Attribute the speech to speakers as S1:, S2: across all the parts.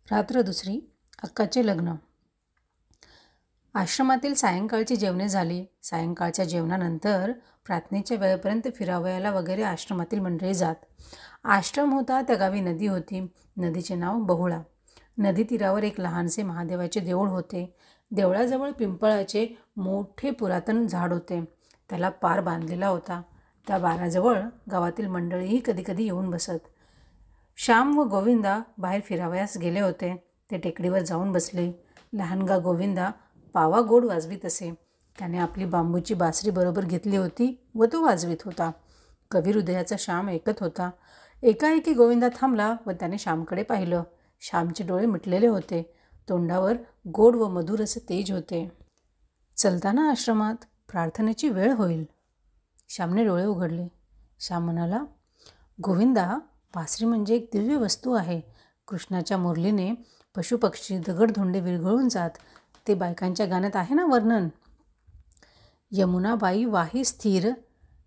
S1: रात्र दुसरी. अक्काचे लग्न. आश्रमातील सायंकाळची जेवणे झाली. सायंकाळच्या जेवणानंतर प्रार्थनेच्या वेळेपर्यंत फिरावयाला वगैरे आश्रमातील मंडळी जात. आश्रम होता त्या गावी नदी होती. नदीचे नाव बहुळा. नदी तीरावर एक लहानसे महादेवाचे देऊळ होते. देवळाजवळ पिंपळाचे मोठे पुरातन झाड होते. त्याला पार बांधलेला होता. त्या बाराजवळ गावातील मंडळीही कधीकधी येऊन बसत. श्याम व गोविंदा बाहेर फिरावयास गेले होते. ते टेकडीवर जाऊन बसले. लहानगा गोविंदा पावा गोड वाजवीत असे. त्याने आपली बांबूची बासरी बरोबर घेतली होती व तो वाजवीत होता. कवी हृदयाचा श्याम ऐकत होता. एकाएकी गोविंदा थांबला व त्याने श्यामकडे पाहिलं. श्यामचे डोळे मिटलेले होते. तोंडावर गोड व मधुर असे तेज होते. चलताना आश्रमात प्रार्थनेची वेळ होईल. श्यामने डोळे उघडले. श्याम म्हणाला, गोविंदा, बासरी म्हणजे एक दिव्य वस्तू आहे. कृष्णाच्या मुरलीने पशुपक्षी दगडधोंडे विरघळून जात. ते बायकांच्या गाण्यात आहे ना वर्णन. यमुनाबाई वाही स्थिर,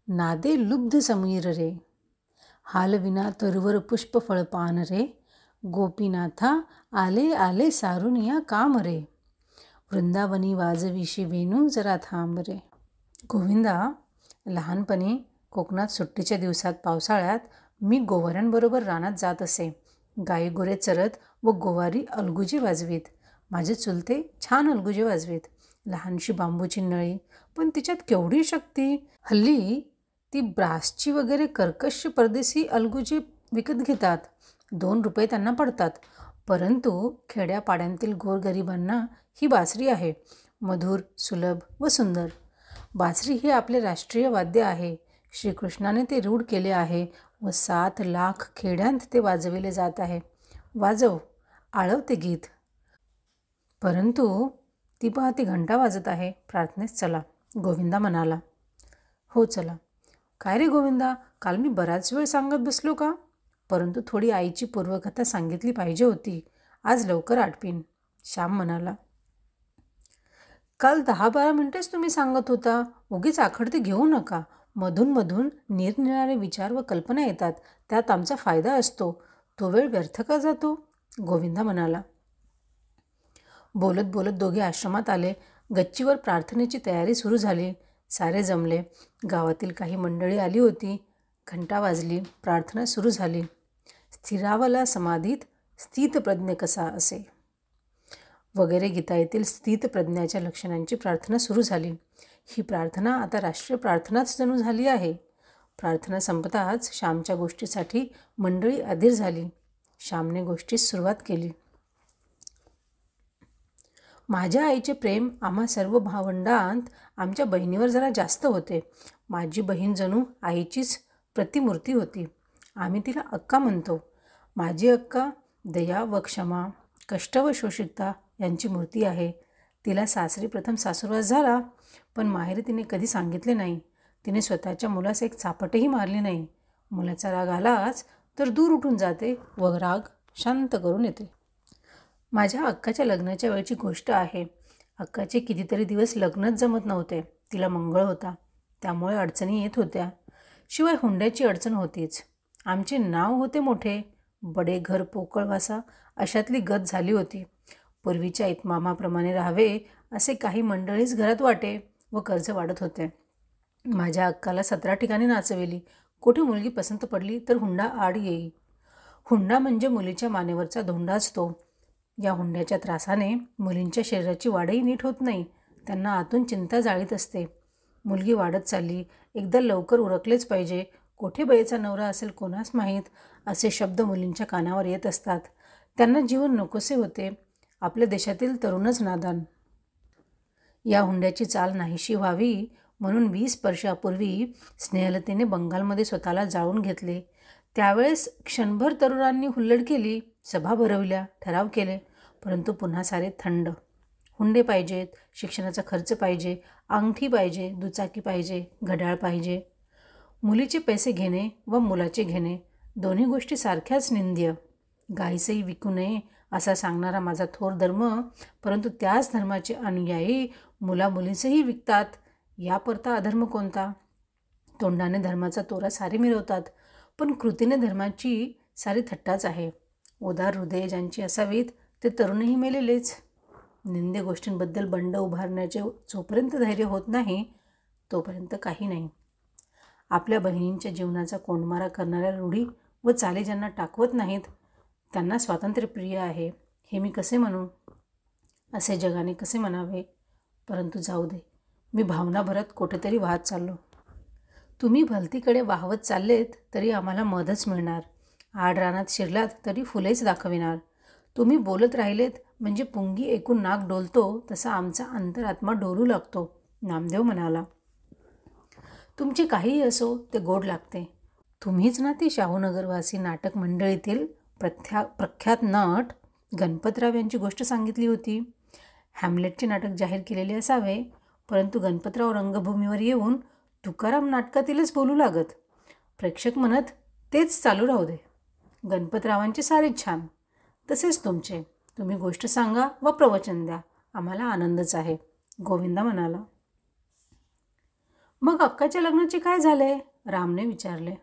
S1: नादे लुब्ध समीर रे. हालविना तरुवर पुष्पफळ पान रे. गोपीनाथा आले आले सारून या काम रे. वृंदावनी वाजविशी वेणू जरा थांब रे. गोविंदा, लहानपणी कोकणात सुट्टीच्या दिवसात पावसाळ्यात मी गोवाऱ्यांबरोबर रानात जात असे. गाई गुरे चरत व गोवारी अलगुजे वाजवीत. माझे चुलते छान अलगुजे वाजवीत. लहानशी बांबूची नळी, पण तिच्यात केवढी शक्ती. हल्ली ती ब्रासची वगैरे कर्कश परदेशी अलगुजे विकत घेतात. 2 रुपये त्यांना पडतात. परंतु खेड्यापाड्यांतील गोरगरिबांना ही बासरी आहे. मधुर, सुलभ व सुंदर. बासरी हे आपले राष्ट्रीय वाद्य आहे. श्रीकृष्णाने ते रूढ केले आहे व 7 लाख खेड्यांत ते वाजविले जात आहे. वाजव, आळव ते गीत. परंतु ती पहा, ती घंटा वाजत आहे. प्रार्थनेस चला, गोविंदा म्हणाला. हो चला. काय रे गोविंदा, काल मी बराच वेळ सांगत बसलो का? परंतु थोडी आईची पूर्वकथा सांगितली पाहिजे होती. आज लवकर आटपीन, श्याम म्हणाला. काल 10-12 मिनिटेच तुम्ही सांगत होता. उगीच आखडते घेऊ नका. मधून मधून निरनिराळे विचार व कल्पना येतात. त्यात आमचा फायदा असतो. तो वेळ व्यर्थ का जातो? गोविंदा म्हणाला. बोलत बोलत दोघे आश्रमात आले. गच्चीवर प्रार्थनेची तयारी सुरू झाली. सारे जमले. गावातील काही मंडळी आली होती. घंटा वाजली. प्रार्थना सुरू झाली. स्थिरावला समाधीत स्थितप्रज्ञ कसा असे वगैरे गीतातील स्थितप्रज्ञाच्या लक्षणांची प्रार्थना सुरू झाली. ही प्रार्थना आता राष्ट्रीय प्रार्थनाच जणू झाली आहे. प्रार्थना संपताच श्यामच्या गोष्टीसाठी मंडळी अधीर झाली. श्यामने गोष्टीस सुरुवात केली. माझ्या आईचे प्रेम आम्हा सर्व भावंडांत आमच्या बहिणीवर जरा जास्त होते. माझी बहीण जणू आईचीच प्रतिमूर्ती होती. आम्ही तिला अक्का म्हणतो. माझी अक्का दया व क्षमा, कष्ट व शोषिकता यांची मूर्ती आहे. तिला सासरी प्रथम सासूरवास झाला, पण माहेरी तिने कधी सांगितले नाही. तिने स्वतःच्या मुलास एक चापटही मारली नाही. मुलाचा राग आलाच तर दूर उठून जाते व राग शांत करून येते. माझ्या अक्काच्या लग्नाच्या वेळची गोष्ट आहे. अक्काचे कितीतरी दिवस लग्नच जमत नव्हते. तिला मंगळ होता, त्यामुळे अडचणी येत होत्या. शिवाय हुंड्याची अडचण होतीच. आमचे नाव होते मोठे. बडे घर पोकळवासा अशातली गत झाली होती. पूर्वीच्या इतमामाप्रमाणे राहावे असे काही मंडळीच घरात वाटे व कर्ज वाढत होते. माझ्या अक्काला 17 ठिकाणी नाचविली. कुठे मुलगी पसंत पडली तर हुंडा आड येई. हुंडा म्हणजे मुलीच्या मानेवरचा धोंडा असतो. या हुंड्याच्या त्रासाने मुलींच्या शरीराची वाढही नीट होत नाही. त्यांना आतून चिंता जाळीत असते. मुलगी वाढत चालली, एकदा लवकर उरकलेच पाहिजे. कोठे बाईचा नवरा असेल कोणास माहीत, असे शब्द मुलींच्या कानावर येत असतात. त्यांना जीवन नकोसे होते. आपल्या देशातील तरुणच नादान. या हुंड्याची चाल नाहीशी व्हावी म्हणून 20 वर्षापूर्वी स्नेहलतेने बंगालमध्ये स्वतःला जाळून घेतले. त्यावेळेस क्षणभर तरुणांनी हुल्लड केली, सभा भरवल्या, ठराव केले. परंतु पुन्हा सारे थंड. हुंडे पाहिजेत, शिक्षणाचा खर्च पाहिजे, अंगठी पाहिजे, दुचाकी पाहिजे, घड्याळ पाहिजे. मुलीचे पैसे घेणे व मुलाचे घेणे दोन्ही गोष्टी सारख्याच निंद्य. गाईसही विकू नये असा सांगणारा माझा थोर धर्म, परंतु त्याच धर्माचे अनुयायी मुलामुलींचेही विकतात. यापरता अधर्म कोणता? तोंडाने धर्माचा तोरा सारे मिरवतात, पण कृतीने धर्माची सारी थट्टाच आहे. उदार हृदय ज्यांची असावीत ते तरुणही मेलेलेच. निंदे गोष्टींबद्दल बंड उभारण्याचे जोपर्यंत धैर्य होत नाही तोपर्यंत काही नाही. आपल्या बहिणींच्या जीवनाचा कोंडमारा करणाऱ्या रूढी व चाली ज्यांना टाकवत नाहीत त्यांना स्वातंत्र्यप्रिय आहे हे मी कसे म्हणू? असे जगाने कसे म्हणावे? परंतु जाऊ दे, मी भावनाभरात कुठेतरी वाहत चाललो. तुम्ही भलतीकडे वाहवत चाललेत तरी आम्हाला मधच मिळणार. आड रानात शिरलात तरी फुलेच दाखविणार. तुम्ही बोलत राहिलेत म्हणजे पुंगी ऐकून नाक डोलतो तसा आमचा अंतरात्मा डोलू लागतो, नामदेव म्हणाला. तुमचे काहीही असो ते गोड लागते. तुम्हीच ना ती शाहूनगरवासी नाटक मंडळीतील प्रख्यात नट गणपतराव यांची गोष्ट सांगितली होती. हॅम्लेटचे नाटक जाहीर केलेले असावे, परंतु गणपतराव रंगभूमीवर येऊन तुकाराम नाटकातीलच बोलू लागत. प्रेक्षक म्हणत तेच चालू राहू दे. गणपतरावांचे सारेच छान, तसेच तुमचे. तुम्ही गोष्ट सांगा व प्रवचन द्या, आम्हाला आनंदच आहे, गोविंदा म्हणाला. मग अक्काच्या लग्नाचे काय झाले? रामने विचारले.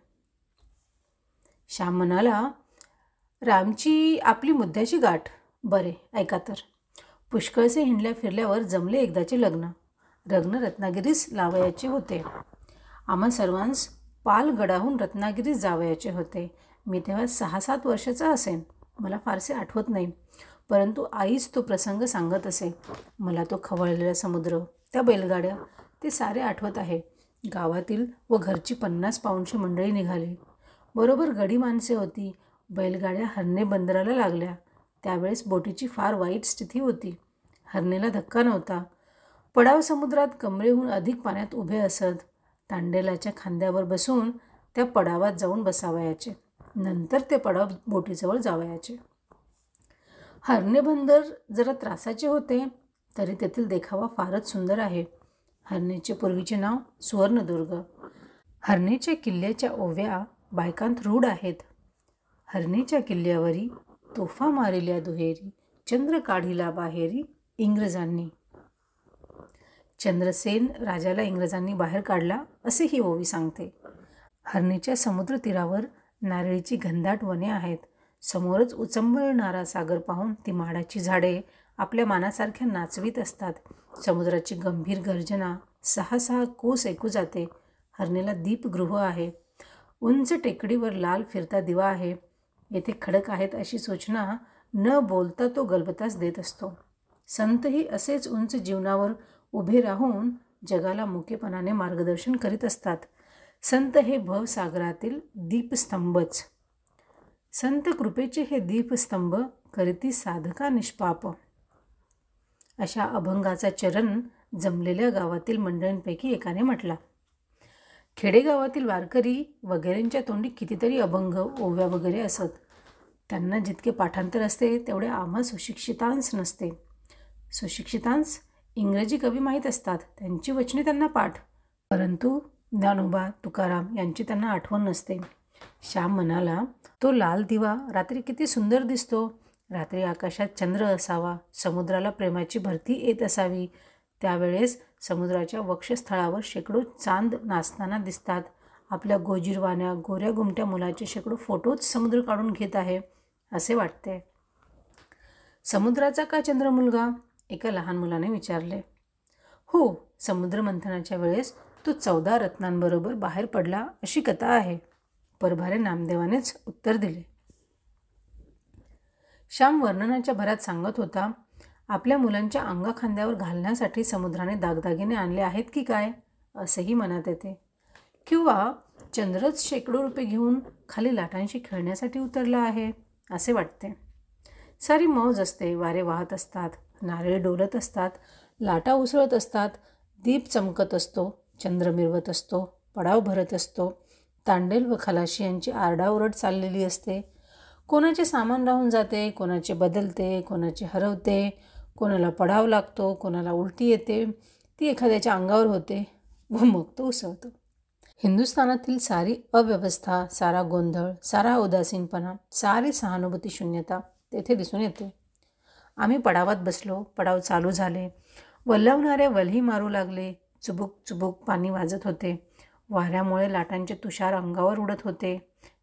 S1: श्याम म्हणाला, रामची आपली मुद्द्याची गाठ. बरे ऐका तर. पुष्कळसे हिंडल्या फिरल्यावर जमले एकदाचे लग्न. लग्न रत्नागिरीस लावयाचे होते. आम्हा सर्वांस पालगडाहून रत्नागिरीस जावयाचे होते. मी तेव्हा 6-7 वर्षाचा असेन. मला फारसे आठवत नाही, परंतु आईच तो प्रसंग सांगत असे. मला तो खवळलेला समुद्र, त्या बैलगाड्या, ते सारे आठवत आहे. गावातील व घरची 50 पाऊंडची मंडळी निघाली. बरोबर गडी माणसे होती. बैलगाड्या हर्णे बंदराला लागल्या. त्यावेळेस बोटीची फार वाईट स्थिती होती. हरणेला धक्का नव्हता. पडाव समुद्रात कमरेहून अधिक पाण्यात उभे असत. तांडेलाच्या खांद्यावर बसून त्या पडावात जाऊन बसावयाचे. नंतर ते पडाव बोटीजवळ जावयाचे. हरणे बंदर जरा त्रासाचे होते, तरी तेथील देखावा फारच सुंदर आहे. हरणेचे पूर्वीचे नाव सुवर्णदुर्ग. हरणेच्या किल्ल्याच्या ओव्या बायकांत रूढ आहेत. हरणेच्या किल्ल्यावरी तोफा मारिल्या दुहेरी, चंद्र काढिला बाहेरी इंग्रजांनी. चंद्रसेन राजाला इंग्रजांनी बाहेर काढला असे ही ओवी सांगते. हरणेच्या समुद्र तीरावर नारळीची घनदाट वने आहेत. समोरच उचंबळणारा सागर पाहून ती माडाची झाडे आपल्या मानासारख्या नाचवीत असतात. समुद्राची गंभीर गर्जना 6-6 कोस ऐकू जाते. हरणेला दीपगृह आहे. उंच टेकडीवर लाल फिरता दिवा आहे. येथे खडक आहेत अशी सूचना न बोलता तो गलबताच देत असतो. संतही असेच उंच जीवनावर उभे राहून जगाला मुकेपणाने मार्गदर्शन करीत असतात. संत हे भवसागरातील दीपस्तंभच. संत कृपेचे हे दीपस्तंभ करीती साधका निष्पाप. अशा अभंगाचा चरण जमलेल्या गावातील मंडळींपैकी एकाने म्हटला. खेडेगावातील वारकरी वगैरेंच्या तोंडी कितीतरी अभंग, ओव्या वगैरे असत. त्यांना जितके पाठांतर असते तेवढे आम्हा सुशिक्षितांस नसते. सुशिक्षितांस इंग्रजी कवी माहीत असतात, त्यांची वचने त्यांना पाठ, परंतु ज्ञानोबा तुकाराम यांची त्यांना आठवण नसते. श्याम म्हणाला, तो लाल दिवा रात्री किती सुंदर दिसतो. रात्री आकाशात चंद्र असावा, समुद्राला प्रेमाची भरती येत असावी. त्यावेळेस समुद्राच्या वक्षस्थळावर शेकडो चांद नाचताना दिसतात. आपल्या गोजीरवाण्या गोऱ्या गुमट्या मुलाचे शेकडो फोटोच समुद्र काढून घेत आहे असे वाटते. समुद्राचा का चंद्र मुलगा? एका लहान मुलाने विचारले. हो, समुद्रमंथनाच्या वेळेस तो 14 रत्नांबरोबर बाहेर पडला अशी कथा आहे, परभारे नामदेवानेच उत्तर दिले. श्याम वर्णनाच्या भरात सांगत होता. आपल्या मुलांच्या अंगाखांद्यावर घालण्यासाठी समुद्राने दागदागिने आणले आहेत की काय असेही मनात येते. किंवा चंद्रच शेकडो रुपये घेऊन खाली लाटांशी खेळण्यासाठी उतरला आहे असे वाटते. सारी मौज असते. वारे वाहत असतात, नारळे डोलत असतात, लाटा उसळत असतात, दीप चमकत असतो, चंद्र मिरवत असतो, पडाव भरत असतो. तांडेल व खलाशी यांची आरडाओरड चाललेली असते. कोणाचे सामान राहून जाते, कोणाचे बदलते, कोणाचे हरवते, कोणाला पडाव लागतो, कोणाला उलटी येते, ती एखाद्याच्या अंगावर होते व मग तो उसळतो. हिंदुस्थानातील सारी अव्यवस्था, सारा गोंधळ, सारा उदासीनपणा, सारी सहानुभूती शून्यता तेथे दिसून येते. आम्ही पडावात बसलो. पडाव चालू झाले. वल्हवणारे वल्ही मारू लागले. चुबुक चुबुक पाणी वाजत होते. वाऱ्यामुळे लाटांचे तुषार अंगावर उडत होते.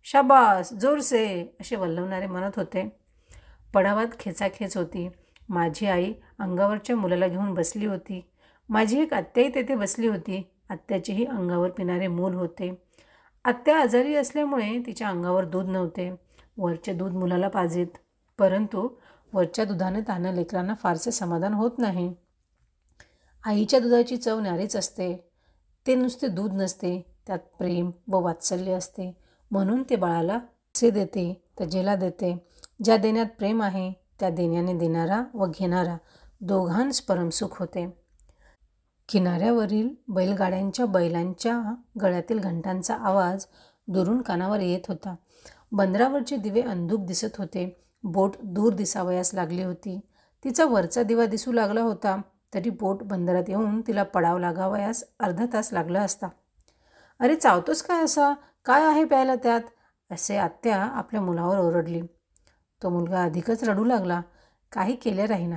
S1: शाबास, जोरसे असे वल्हवणारे म्हणत होते. पडावात खेचाखेच होती. माझी आई अंगावरच्या मुलाला घेऊन बसली होती. माझी एक आत्याही तेथे बसली होती. आत्याचेही अंगावर पिणारे मूल होते. आत्या आजारी असल्यामुळे तिच्या अंगावर दूध नव्हते. वरचे दूध मुलाला पाजीत, परंतु वरच्या दुधाने तान्ह्या लेकरांना फारसे समाधान होत नाही. आईच्या दुधाची चव न्यारीच असते. ते नुसते दूध नसते, त्यात प्रेम व वात्सल्य असते. म्हणून ते बाळाला असे देते, तजेला देते. ज्या देण्यात प्रेम आहे त्या देण्याने देणारा व घेणारा दोघांस परमसुख होते. किनाऱ्यावरील बैलगाड्यांच्या बैलांच्या गळ्यातील घंटांचा आवाज दुरून कानावर येत होता. बंदरावरचे दिवे अंधुक दिसत होते. बोट दूर दिसावयास लागली होती. तिचा वरचा दिवा दिसू लागला होता, तरी बोट बंदरात येऊन तिला पडाव लागावयास अर्धा तास लागला असता. अरे चावतोस काय असा? काय आहे प्यायला त्यात? असे आत्या आपल्या मुलावर ओरडली. तो मुलगा अधिकच रडू लागला. काही केल्या राहीना.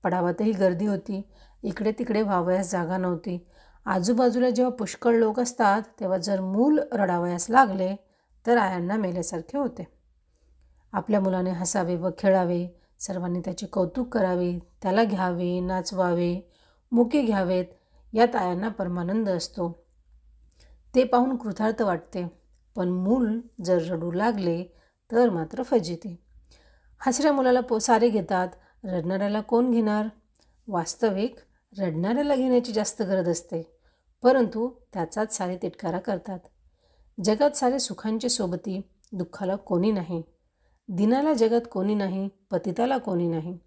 S1: पडावातही गर्दी होती. इकडे तिकडे व्हावयास जागा नव्हती. आजूबाजूला जेव्हा पुष्कळ लोक असतात तेव्हा जर मूल रडावयास लागले तर आयांना मेल्यासारखे होते. आपल्या मुलाने हसावे व खेळावे, सर्वांनी त्याचे कौतुक करावे, त्याला घ्यावे, नाचवावे, मुके घ्यावेत, यात आयांना परमानंद असतो. ते पाहून कृतार्थ वाटते. पण मूल जर रडू लागले तर मात्र फजिती. हसऱ्या मुलाला सारे घेतात, रडणाऱ्याला कोण घेणार? वास्तविक रडणाऱ्याला घेण्याची जास्त गरज असते, परंतु त्याचाच सारे तिटकारा करतात. जगात सारे सुखांचे सोबती, दुःखाला कोणी नाही. दिनाला जगात कोणी नाही, पतिताला कोणी नाही.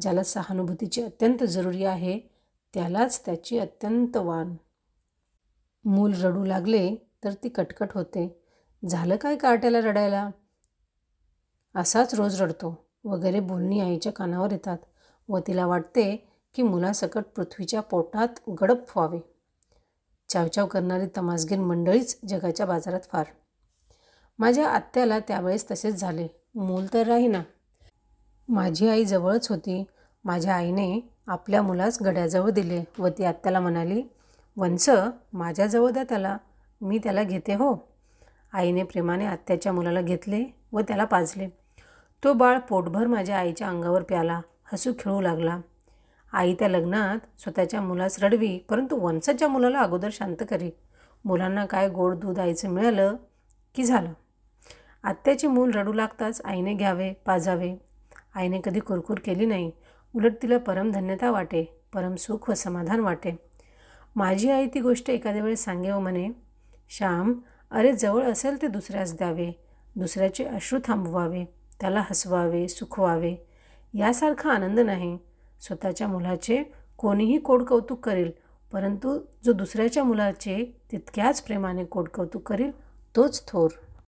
S1: ज्याला सहानुभूतीची अत्यंत जरुरी आहे त्यालाच त्याची अत्यंत वाण. मूल रडू लागले तर ती कटकट होते. झालं काय कार्ट्याला रडायला? असाच रोज रडतो वगैरे बोलणी आईच्या कानावर येतात व तिला वाटते की मुलासकट पृथ्वीच्या पोटात गडप व्हावे. चावचाव करणारी तमासगीर मंडळीच जगाच्या बाजारात फार. माझ्या आत्याला त्यावेळेस तसेच झाले. मूल तर राहीना. माझी आई जवळच होती. माझ्या आईने आपल्या मुलास गड्याजवळ दिले व ती आत्याला म्हणाली, वंस माझ्याजवळ द्या त्याला, मी त्याला घेते हो. आईने प्रेमाने आत्याच्या मुलाला घेतले व त्याला पाजले. तो बाळ पोटभर माझ्या आईच्या अंगावर प्याला, हसू खेळू लागला. आई त्या लग्नात स्वतःच्या मुलास रडवी, परंतु वंसाच्या मुलाला अगोदर शांत करी. मुलांना काय गोड दूध आईचं मिळालं की झालं. आत्याचे मूल रडू लागताच आईने घ्यावे, पाजावे. आईने कधी कुरकुर केली नाही. उलट तिला परमधन्यता वाटे, परमसुख व समाधान वाटे. माझी आई ती गोष्ट एखाद्या वेळेस सांगे व म्हणे, श्याम, अरे जवळ असेल ते दुसऱ्यास द्यावे, दुसऱ्याचे अश्रू थांबवावे, त्याला हसवावे, सुखवावे. यासारखा आनंद नाही. स्वतःच्या मुलाचे कोणीही कोडकौतुक करेल, परंतु जो दुसऱ्याच्या मुलाचे तितक्याच प्रेमाने कोडकौतुक करील तोच थोर.